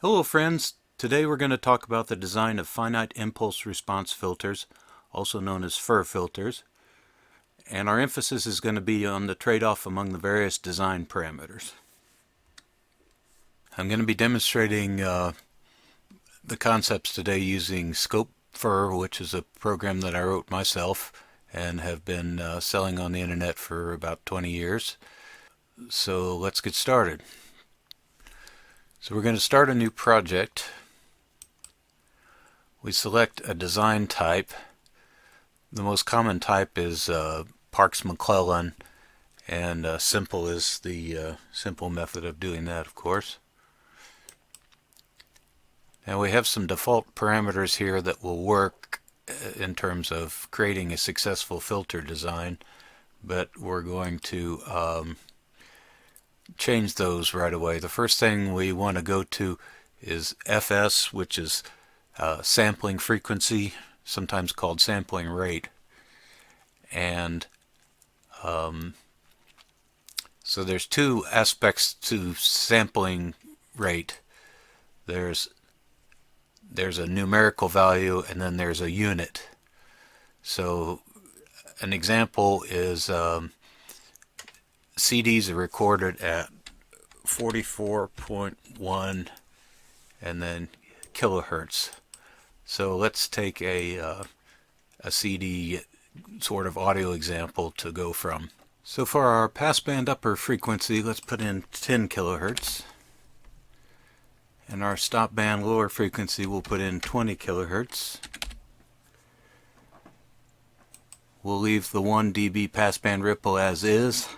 Hello friends, today we're going to talk about the design of finite impulse response filters, also known as FIR filters, and our emphasis is going to be on the trade-off among the various design parameters. I'm going to be demonstrating the concepts today using FIR, which is a program that I wrote myself and have been selling on the internet for about 20 years. So let's get started. So we're going to start a new project. We select a design type. The most common type is Parks-McClellan, and simple is the simple method of doing that, of course. Now we have some default parameters here that will work in terms of creating a successful filter design, but we're going to change those right away. The first thing we want to go to is FS, which is sampling frequency, sometimes called sampling rate. And so there's two aspects to sampling rate. There's a numerical value and then there's a unit. So an example is CDs are recorded at 44.1 and then kilohertz. So let's take a CD sort of audio example to go from. So for our passband upper frequency, let's put in 10 kilohertz. And our stopband lower frequency, we'll put in 20 kilohertz. We'll leave the 1 dB passband ripple as is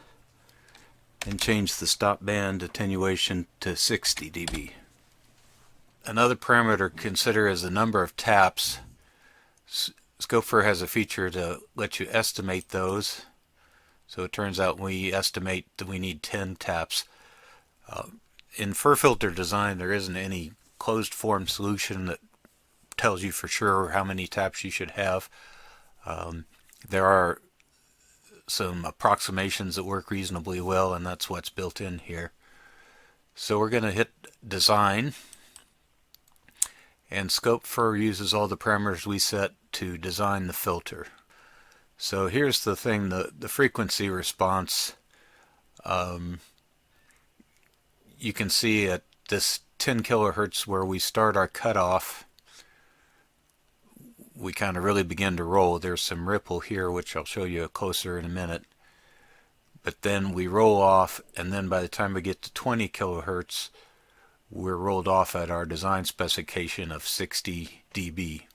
and change the stopband attenuation to 60 dB. Another parameter to consider is the number of taps. FIR has a feature to let you estimate those. So it turns out we estimate that we need 10 taps. In FIR filter design, there isn't any closed form solution that tells you for sure how many taps you should have. There are some approximations that work reasonably well, and that's what's built in here. So we're going to hit design, and FIR uses all the parameters we set to design the filter. So here's the thing, the frequency response. You can see at this 10 kilohertz where we start our cutoff, we kind of really begin to roll. There's some ripple here, which I'll show you closer in a minute. But then we roll off, and then by the time we get to 20 kilohertz, we're rolled off at our design specification of 60 dB.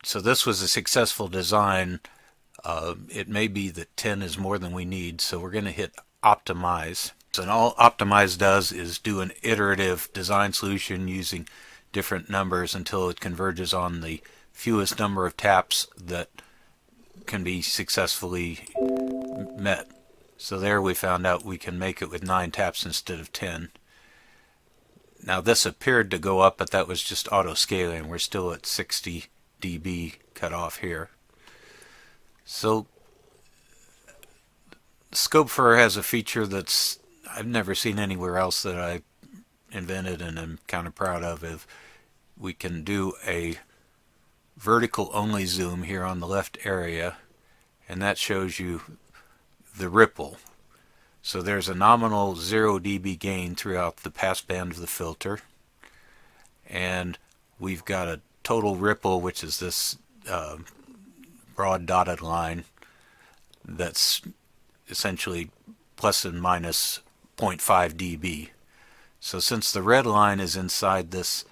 So this was a successful design. It may be that 10 is more than we need, so we're going to hit optimize. And all optimize does is do an iterative design solution using different numbers until it converges on the fewest number of taps that can be successfully met. So there we found out we can make it with 9 taps instead of 10. Now this appeared to go up, but that was just auto scaling. We're still at 60 dB cutoff here. So FIR has a feature that's I've never seen anywhere else that I invented and I'm kind of proud of. We can do a vertical only zoom here on the left area, and that shows you the ripple. So there's a nominal 0 dB gain throughout the passband of the filter, and we've got a total ripple, which is this broad dotted line that's essentially plus and minus 0.5 dB. So since the red line is inside this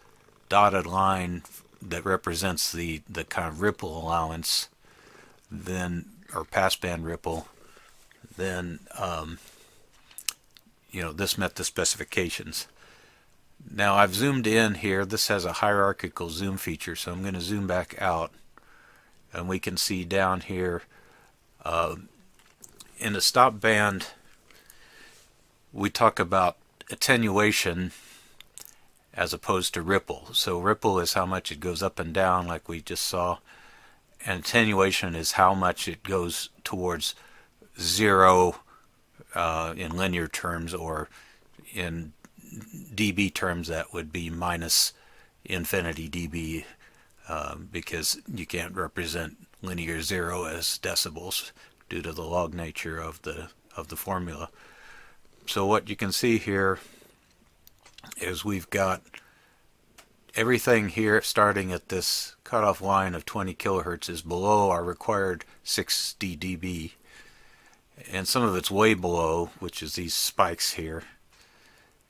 dotted line that represents the kind of ripple allowance, then, or passband ripple, then this met the specifications. Now I've zoomed in here. This has a hierarchical zoom feature, so I'm going to zoom back out, and we can see down here in the stop band we talk about attenuation as opposed to ripple. So ripple is how much it goes up and down like we just saw, and attenuation is how much it goes towards zero in linear terms, or in dB terms, that would be minus infinity dB, because you can't represent linear 0 as decibels due to the log nature of the formula. So what you can see here is we've got everything here starting at this cutoff line of 20 kilohertz is below our required 60 dB, and some of it's way below, which is these spikes here,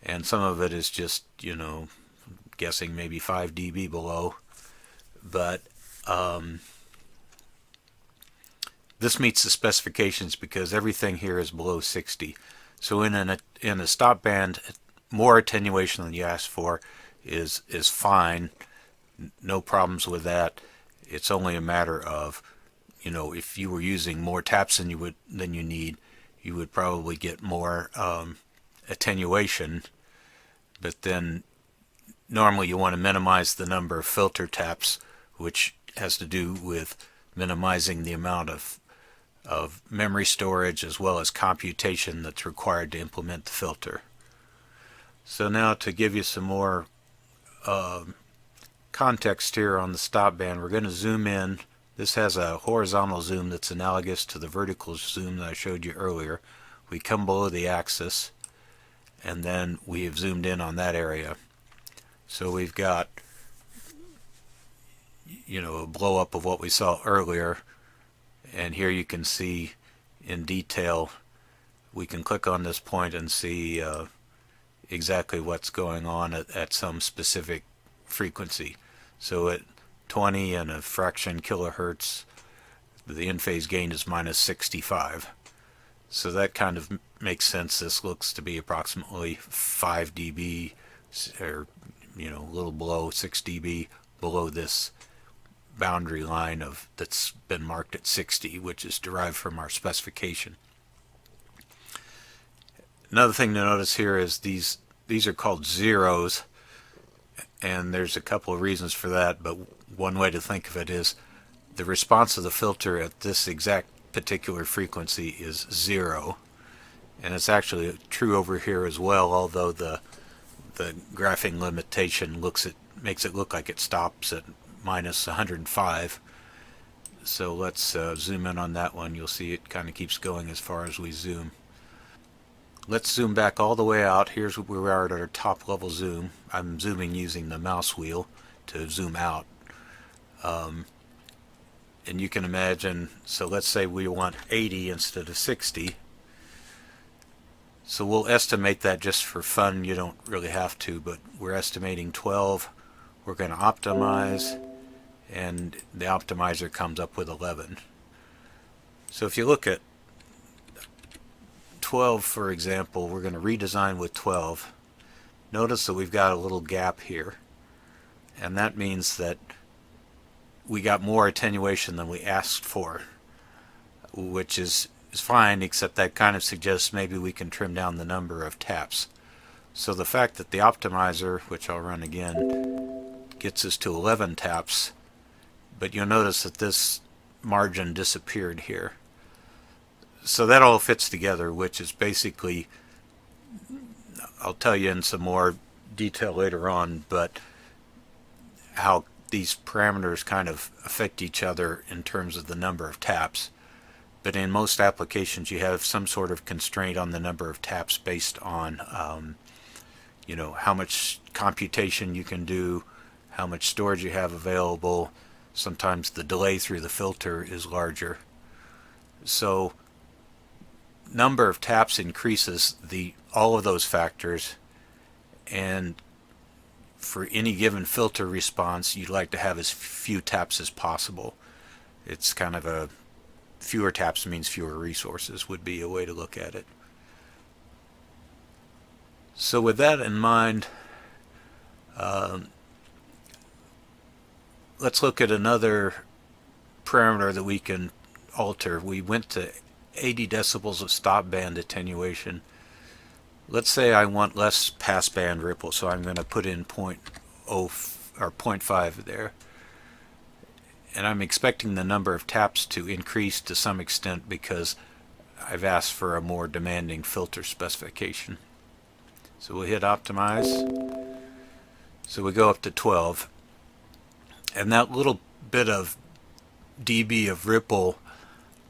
and some of it is just, you know, guessing maybe 5 dB below. But this meets the specifications because everything here is below 60. So in a stop band, more attenuation than you asked for is fine. No problems with that. It's only a matter of, you know, if you were using more taps than you need, you would probably get more attenuation. But then normally you want to minimize the number of filter taps, which has to do with minimizing the amount of memory storage as well as computation that's required to implement the filter. So now, to give you some more context here on the stop band, we're going to zoom in. This has a horizontal zoom that's analogous to the vertical zoom that I showed you earlier. We come below the axis, and then we have zoomed in on that area. So we've got, you know, a blow up of what we saw earlier, and here you can see in detail. We can click on this point and see exactly what's going on at some specific frequency. So at 20 and a fraction kilohertz, the in-phase gain is minus 65. So that kind of makes sense. This looks to be approximately 5 dB, or, you know, a little below 6 dB below this boundary line that's been marked at 60, which is derived from our specification. Another thing to notice here is these are called zeros, and there's a couple of reasons for that, but one way to think of it is the response of the filter at this exact particular frequency is 0, and it's actually true over here as well, although the graphing limitation makes it look like it stops at minus 105. So let's zoom in on that one. You'll see it kind of keeps going as far as we zoom. Let's zoom back all the way out. Here's where we are at our top level zoom. I'm zooming using the mouse wheel to zoom out. And you can imagine, so let's say we want 80 instead of 60. So we'll estimate that just for fun. You don't really have to, but we're estimating 12. We're going to optimize, and the optimizer comes up with 11. So if you look at 12, for example, we're going to redesign with 12. Notice that we've got a little gap here, and that means that we got more attenuation than we asked for, which is fine, except that kind of suggests maybe we can trim down the number of taps. So the fact that the optimizer, which I'll run again, gets us to 11 taps, but you'll notice that this margin disappeared here. So that all fits together, which is basically, I'll tell you in some more detail later on, but how these parameters kind of affect each other in terms of the number of taps. But in most applications you have some sort of constraint on the number of taps based on you know, how much computation you can do, how much storage you have available. Sometimes the delay through the filter is larger. So number of taps increases all of those factors, and for any given filter response you'd like to have as few taps as possible. It's kind of a fewer taps means fewer resources would be a way to look at it. So with that in mind, let's look at another parameter that we can alter. We went to 80 decibels of stop band attenuation. Let's say I want less passband ripple, so I'm going to put in 0.0 or 0.5 there. And I'm expecting the number of taps to increase to some extent because I've asked for a more demanding filter specification. So we hit optimize. So we go up to 12. And that little bit of dB of ripple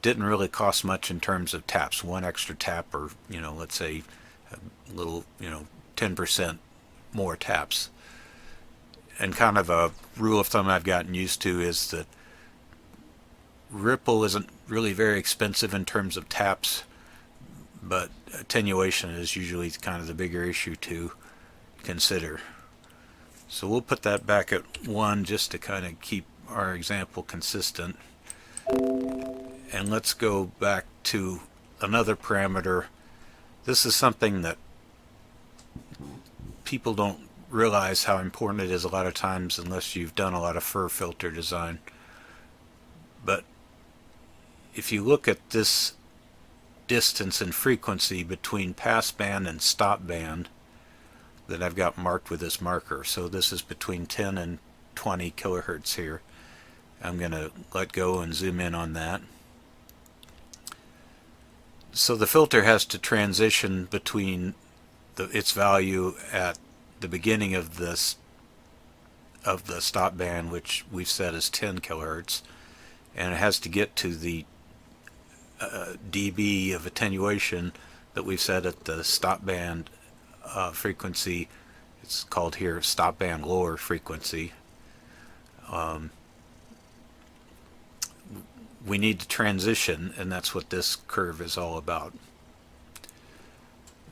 didn't really cost much in terms of taps. One extra tap, or let's say a little 10% more taps. And kind of a rule of thumb I've gotten used to is that ripple isn't really very expensive in terms of taps, but attenuation is usually kind of the bigger issue to consider. So we'll put that back at 1 just to kind of keep our example consistent. And let's go back to another parameter. This is something that people don't realize how important it is a lot of times unless you've done a lot of FIR filter design. But if you look at this distance and frequency between passband and stopband that I've got marked with this marker, so this is between 10 and 20 kilohertz here. I'm going to let go and zoom in on that. So the filter has to transition between its value at the beginning of the stop band, which we've set as 10 kilohertz, and it has to get to the dB of attenuation that we've set at the stop band frequency. It's called here stop band lower frequency. We need to transition, and that's what this curve is all about.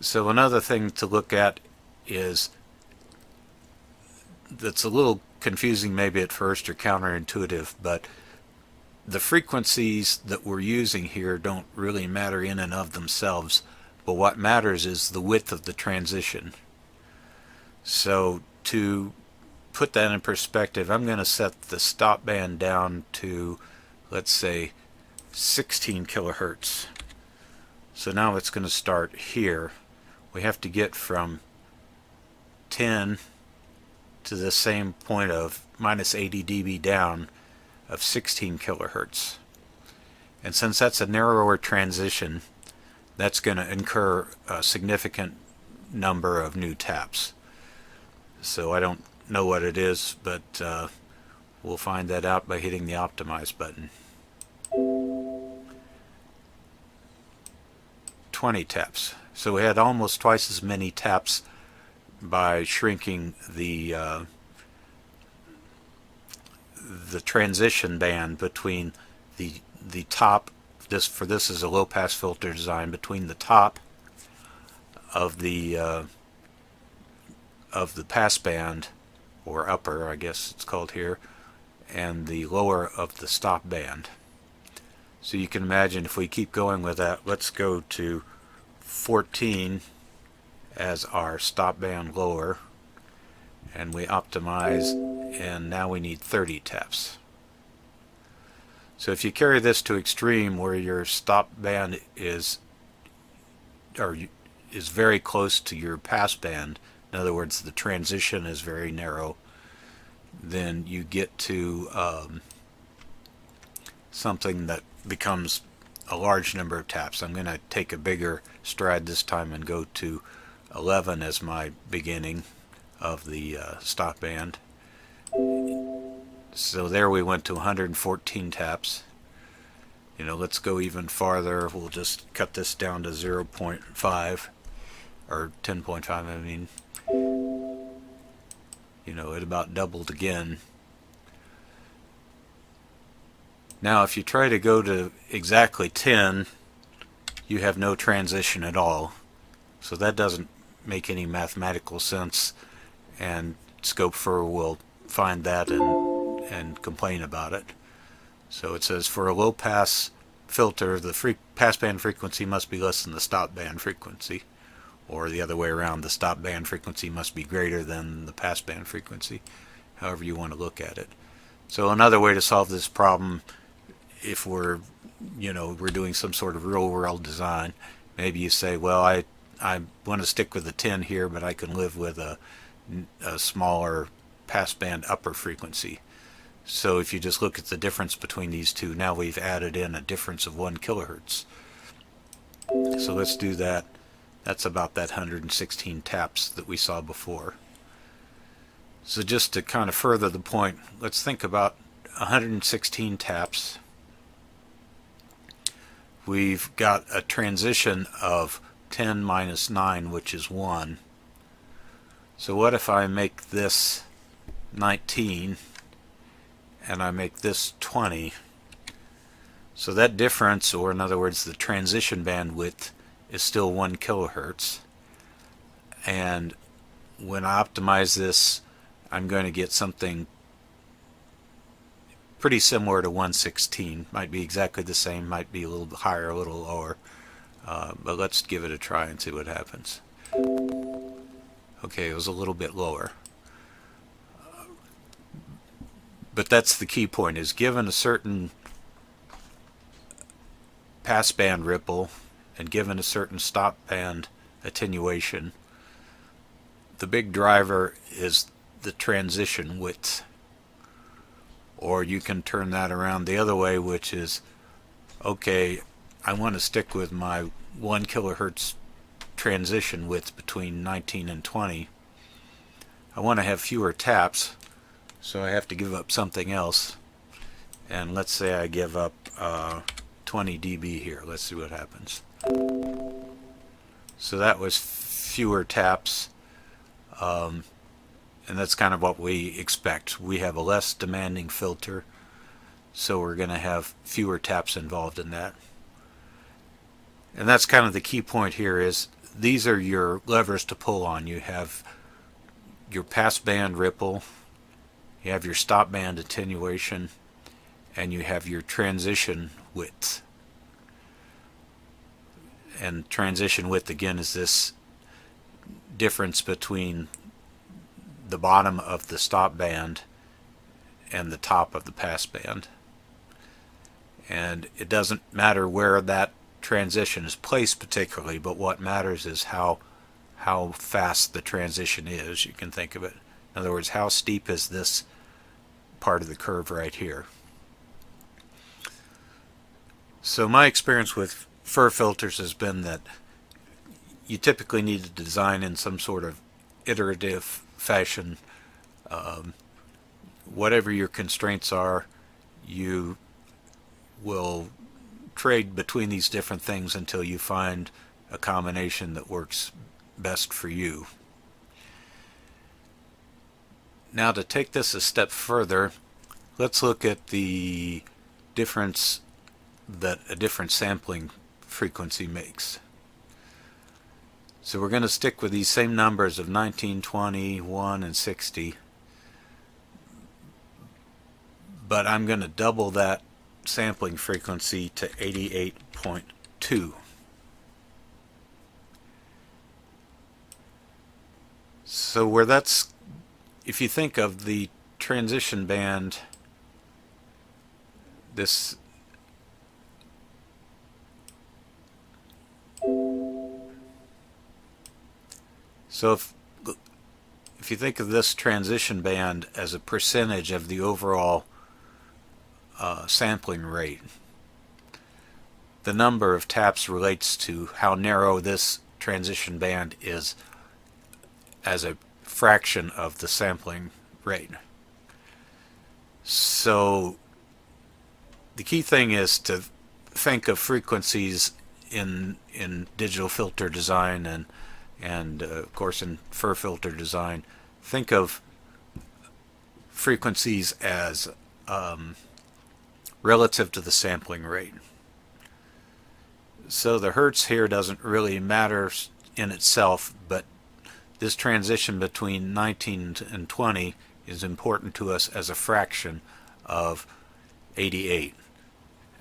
So another thing to look at is that's a little confusing maybe at first or counterintuitive, but the frequencies that we're using here don't really matter in and of themselves, but what matters is the width of the transition. So to put that in perspective, I'm going to set the stop band down to, let's say, 16 kilohertz. So now it's going to start here. We have to get from 10 to the same point of minus 80 dB down of 16 kilohertz. And since that's a narrower transition, that's going to incur a significant number of new taps. So I don't know what it is, but we'll find that out by hitting the optimize button. 20 taps. So we had almost twice as many taps by shrinking the transition band between the top. This is a low pass filter design between the top of the pass band, or upper, I guess it's called here, and the lower of the stop band. So you can imagine if we keep going with that, let's go to 14 as our stop band lower, and we optimize, and now we need 30 taps. So if you carry this to extreme where your stop band is very close to your pass band, in other words the transition is very narrow, then you get to something that becomes a large number of taps. I'm going to take a bigger stride this time and go to 11 as my beginning of the stop band. So there we went to 114 taps. Let's go even farther. We'll just cut this down to 0.5 or 10.5, I mean. It about doubled again. Now if you try to go to exactly 10, you have no transition at all. So that doesn't make any mathematical sense, and Scope FIR will find that and complain about it. So it says for a low pass filter, the pass band frequency must be less than the stop band frequency, or the other way around, the stop band frequency must be greater than the pass band frequency, however you want to look at it. So another way to solve this problem, if we're doing some sort of real world design, maybe you say, well, I want to stick with the 10 here, but I can live with a smaller passband upper frequency. So if you just look at the difference between these two, now we've added in a difference of 1 kilohertz. So let's do that. That's about that 116 taps that we saw before. So just to kind of further the point, let's think about 116 taps. We've got a transition of 10 minus 9, which is 1. So what if I make this 19 and I make this 20? So that difference, or in other words the transition bandwidth, is still 1 kilohertz. And when I optimize this, I'm going to get something pretty similar to 116. Might be exactly the same, might be a little bit higher, a little lower. But let's give it a try and see what happens. Okay, it was a little bit lower. But that's the key point, is given a certain passband ripple and given a certain stopband attenuation, the big driver is the transition width. Or you can turn that around the other way, which is, okay, I want to stick with my 1 kilohertz transition width between 19 and 20. I want to have fewer taps, so I have to give up something else. And let's say I give up 20 dB here. Let's see what happens. So that was fewer taps. And that's kind of what we expect. We have a less demanding filter, so we're going to have fewer taps involved in that. And that's kind of the key point here, is these are your levers to pull on. You have your passband ripple, you have your stopband attenuation, and you have your transition width. And transition width, again, is this difference between the bottom of the stop band and the top of the passband. And it doesn't matter where that transition is placed particularly, but what matters is how fast the transition is. You can think of it, in other words, how steep is this part of the curve right here. So my experience with FIR filters has been that you typically need to design in some sort of iterative fashion. Whatever your constraints are, you will trade between these different things until you find a combination that works best for you. Now, to take this a step further, let's look at the difference that a different sampling frequency makes. So we're going to stick with these same numbers of 19, 20, 1, and 60. But I'm going to double that sampling frequency to 88.2. So where that's, if you think of the transition band, this so if you think of this transition band as a percentage of the overall sampling rate, the number of taps relates to how narrow this transition band is as a fraction of the sampling rate. So the key thing is to think of frequencies in digital filter design and of course in FIR filter design. Think of frequencies as relative to the sampling rate. So the hertz here doesn't really matter in itself, but this transition between 19 and 20 is important to us as a fraction of 88.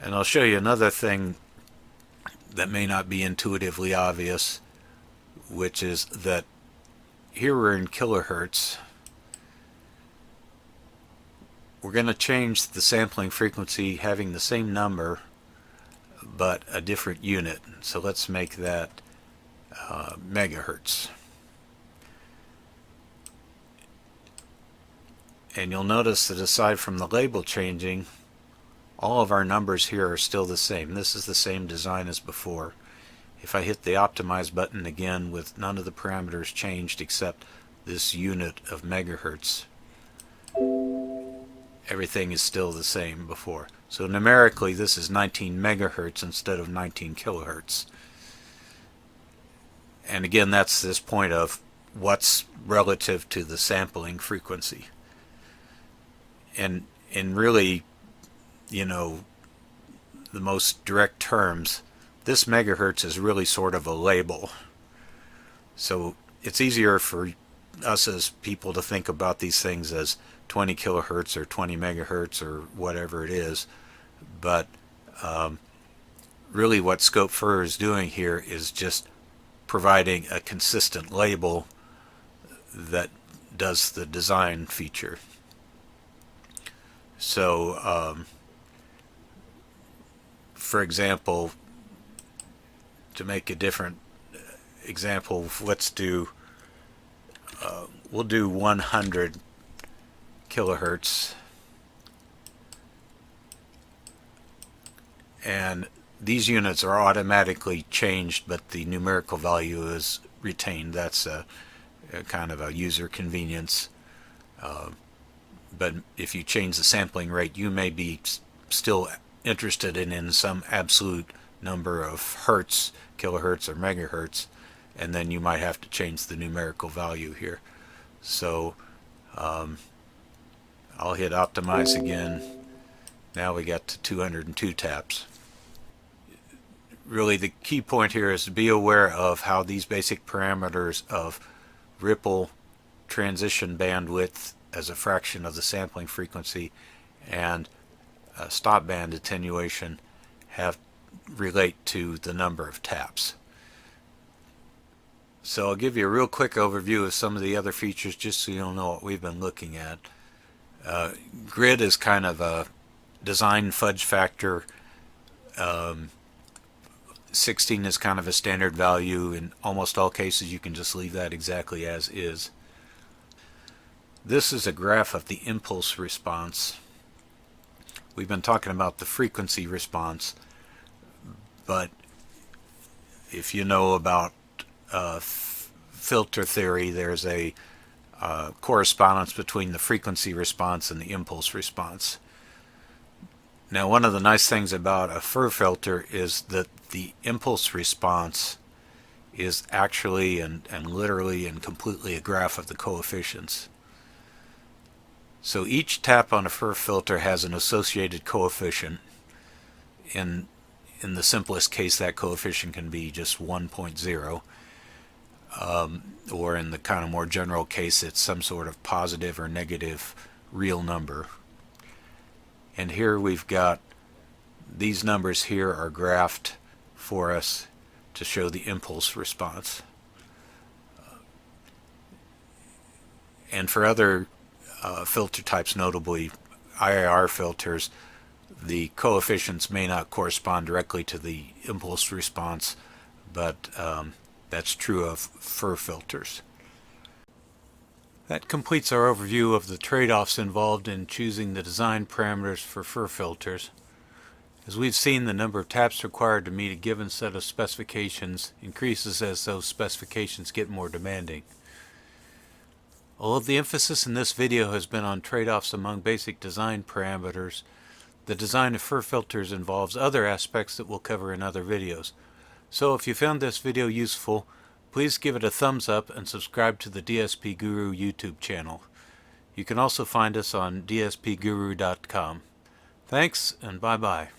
And I'll show you another thing that may not be intuitively obvious, which is that here we're in kilohertz. We're going to change the sampling frequency, having the same number but a different unit. So let's make that megahertz. And you'll notice that aside from the label changing, all of our numbers here are still the same. This is the same design as before. If I hit the optimize button again with none of the parameters changed except this unit of megahertz, everything is still the same before. So numerically this is 19 megahertz instead of 19 kilohertz. And again, that's this point of what's relative to the sampling frequency. And in really, you know, the most direct terms, this megahertz is really sort of a label. So it's easier for us as people to think about these things as 20 kilohertz or 20 megahertz or whatever it is. But really what Scope FIR is doing here is just providing a consistent label that does the design feature. So for example, to make a different example, let's do we'll do 100 kilohertz, and these units are automatically changed, but the numerical value is retained. That's a kind of a user convenience. But if you change the sampling rate, you may be still interested in some absolute number of hertz, kilohertz or megahertz, and then you might have to change the numerical value here. So I'll hit optimize again. Now we got to 202 taps. Really the key point here is to be aware of how these basic parameters of ripple, transition bandwidth as a fraction of the sampling frequency, and stop band attenuation relate to the number of taps. So I'll give you a real quick overview of some of the other features just so you'll know what we've been looking at. Grid is kind of a design fudge factor. 16 is kind of a standard value. In almost all cases you can just leave that exactly as is. This is a graph of the impulse response. We've been talking about the frequency response, but if you know about filter theory, there's a correspondence between the frequency response and the impulse response. Now, one of the nice things about a FIR filter is that the impulse response is actually and literally and completely a graph of the coefficients. So each tap on a FIR filter has an associated coefficient. In the simplest case, that coefficient can be just 1.0. Or in the kind of more general case, it's some sort of positive or negative real number. And here we've got these numbers here are graphed for us to show the impulse response. And for other filter types, notably IIR filters, the coefficients may not correspond directly to the impulse response, but that's true of FIR filters. That completes our overview of the trade-offs involved in choosing the design parameters for FIR filters. As we've seen, the number of taps required to meet a given set of specifications increases as those specifications get more demanding. Although the emphasis in this video has been on trade-offs among basic design parameters, the design of FIR filters involves other aspects that we'll cover in other videos. So if you found this video useful, please give it a thumbs up and subscribe to the DSP Guru YouTube channel. You can also find us on dspguru.com. Thanks, and bye-bye.